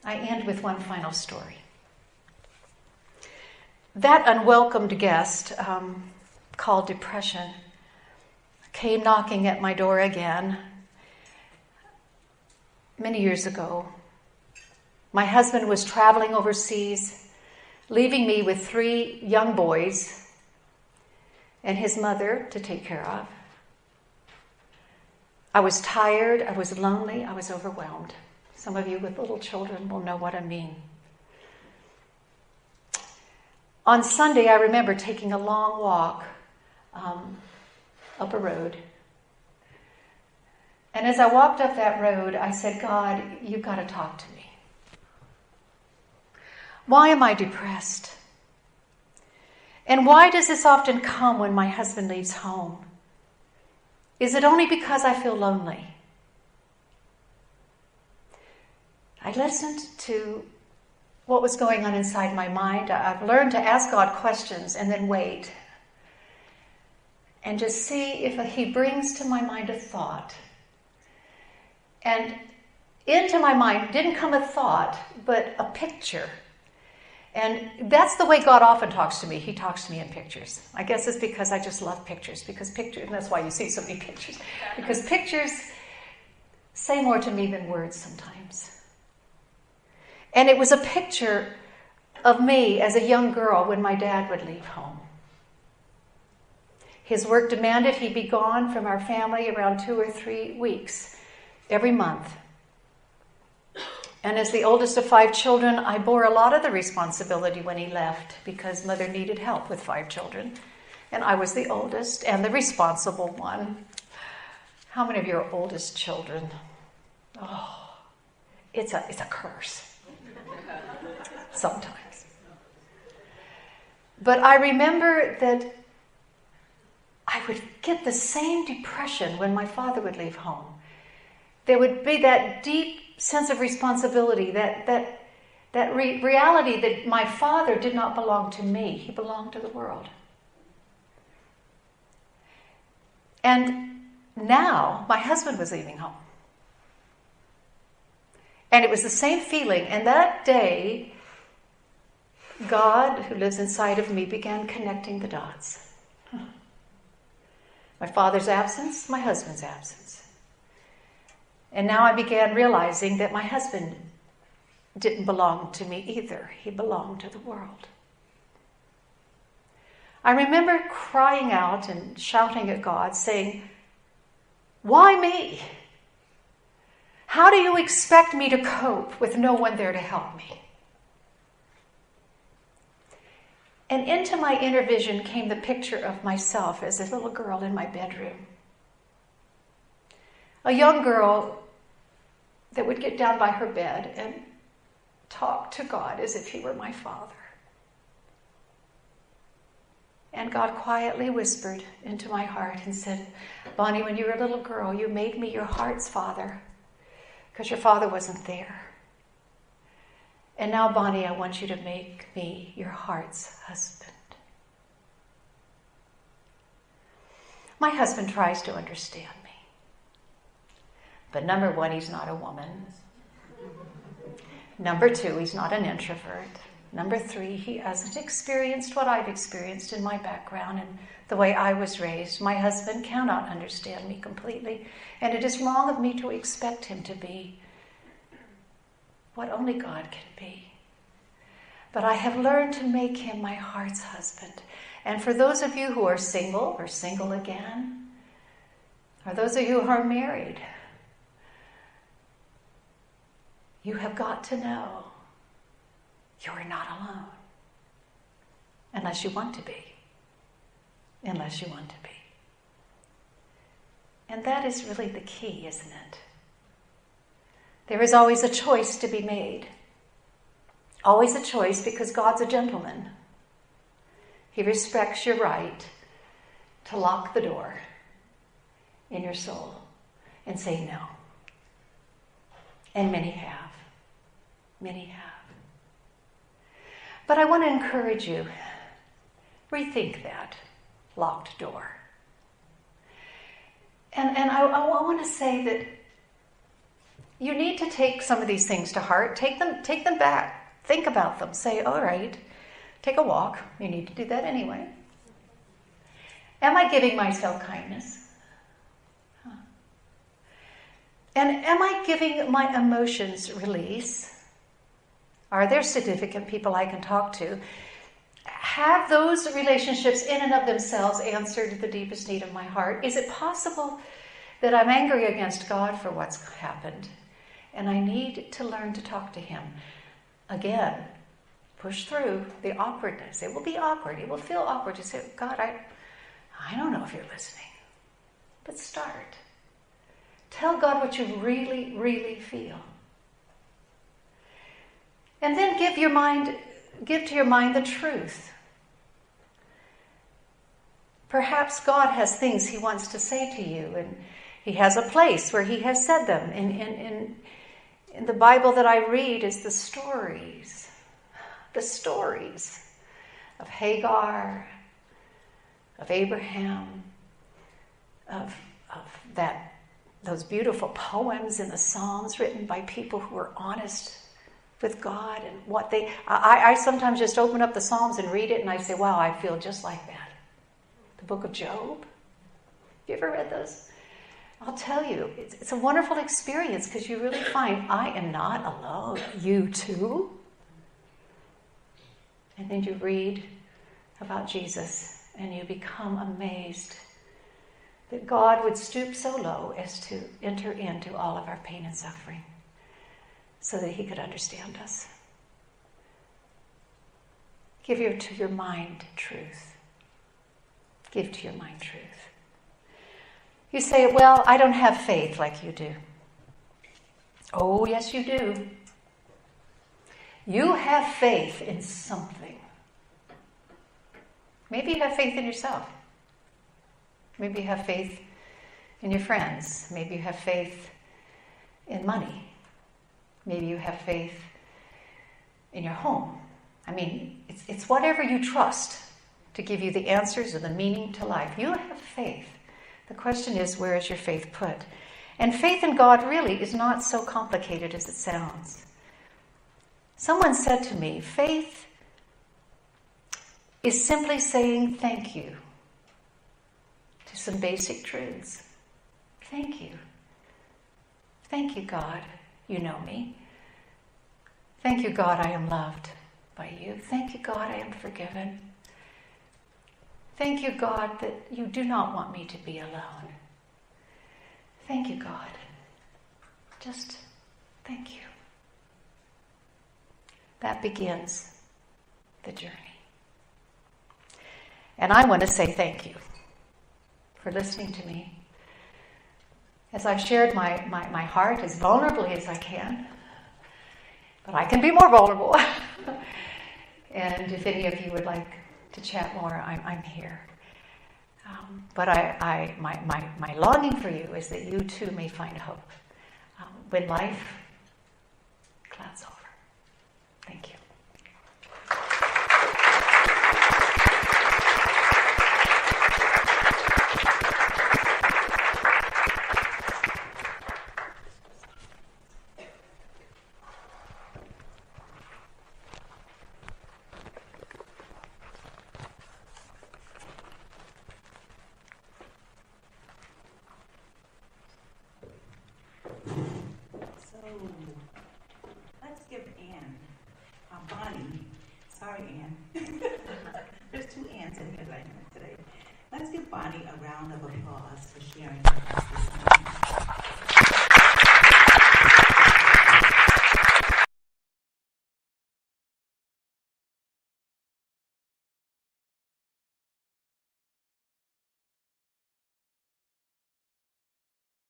I end with one final story. That unwelcomed guest, called depression, came knocking at my door again many years ago. My husband was traveling overseas, leaving me with 3 young boys and his mother to take care of. I was tired, I was lonely, I was overwhelmed. Some of you with little children will know what I mean. On Sunday, I remember taking a long walk up a road. And as I walked up that road, I said, God, you've got to talk to me. Why am I depressed? And why does this often come when my husband leaves home? Is it only because I feel lonely? I listened to what was going on inside my mind. I've learned to ask God questions and then wait. And just see if he brings to my mind a thought. And into my mind didn't come a thought, but a picture. And that's the way God often talks to me. He talks to me in pictures. I guess it's because I just love pictures. And that's why you see so many pictures. Because pictures say more to me than words sometimes. And it was a picture of me as a young girl when my dad would leave home. His work demanded he be gone from our family around 2 or 3 weeks every month. And as the oldest of 5 children, I bore a lot of the responsibility when he left because Mother needed help with 5 children. And I was the oldest and the responsible one. How many of you are oldest children? Oh, it's a curse. Sometimes. But I remember that I would get the same depression when my father would leave home. There would be that deep sense of responsibility, that reality that my father did not belong to me. He belonged to the world. And now my husband was leaving home. And it was the same feeling. And that day, God, who lives inside of me, began connecting the dots. My father's absence, my husband's absence. And now I began realizing that my husband didn't belong to me either. He belonged to the world. I remember crying out and shouting at God, saying, "Why me? How do you expect me to cope with no one there to help me?" And into my inner vision came the picture of myself as a little girl in my bedroom. A young girl that would get down by her bed and talk to God as if he were my father. And God quietly whispered into my heart and said, "Bonnie, when you were a little girl, you made me your heart's father because your father wasn't there. And now, Bonnie, I want you to make me your heart's husband." My husband tries to understand me. But number 1, he's not a woman. Number 2, he's not an introvert. Number 3, he hasn't experienced what I've experienced in my background and the way I was raised. My husband cannot understand me completely, and it is wrong of me to expect him to be what only God can be. But I have learned to make him my heart's husband. And for those of you who are single or single again, or those of you who are married, you have got to know you are not alone. Unless you want to be. Unless you want to be. And that is really the key, isn't it? There is always a choice to be made. Always a choice, because God's a gentleman. He respects your right to lock the door in your soul and say no. And many have. Many have. But I want to encourage you, rethink that locked door. And I want to say that you need to take some of these things to heart. Take them back. Think about them. Say, all right, take a walk. You need to do that anyway. Am I giving myself kindness? And am I giving my emotions release? Are there significant people I can talk to? Have those relationships in and of themselves answered the deepest need of my heart? Is it possible that I'm angry against God for what's happened and I need to learn to talk to Him? Again, push through the awkwardness. It will be awkward. It will feel awkward to say, God, I don't know if you're listening. But start. Tell God what you really, really feel. And then give to your mind the truth. Perhaps God has things He wants to say to you, and He has a place where He has said them. In the Bible that I read is the stories of Hagar, of Abraham, of those beautiful poems in the Psalms written by people who were honest with God and what they... I sometimes just open up the Psalms and read it and I say, wow, I feel just like that. The book of Job. You ever read those? I'll tell you, it's a wonderful experience because you really find, I am not alone. You too. And then you read about Jesus and you become amazed that God would stoop so low as to enter into all of our pain and suffering so that He could understand us. Give to your mind truth. Give to your mind truth. You say, well, I don't have faith like you do. Oh, yes, you do. You have faith in something. Maybe you have faith in yourself. Maybe you have faith in your friends. Maybe you have faith in money. Maybe you have faith in your home. I mean, it's whatever you trust to give you the answers or the meaning to life. You have faith. The question is, where is your faith put? And faith in God really is not so complicated as it sounds. Someone said to me, faith is simply saying thank you to some basic truths. Thank you. Thank you, God, you know me. Thank you, God, I am loved by you. Thank you, God, I am forgiven. Thank you, God, that you do not want me to be alone. Thank you, God. Just thank you. That begins the journey. And I want to say thank you for listening to me as I've shared my heart as vulnerably as I can. But I can be more vulnerable. And if any of you would like to chat more, I'm here. But my longing for you is that you too may find hope when life clouds over. Thank you. Let's give Bonnie, sorry Ann, there's two Anns in here today. Let's give Bonnie a round of applause for sharing with us this morning.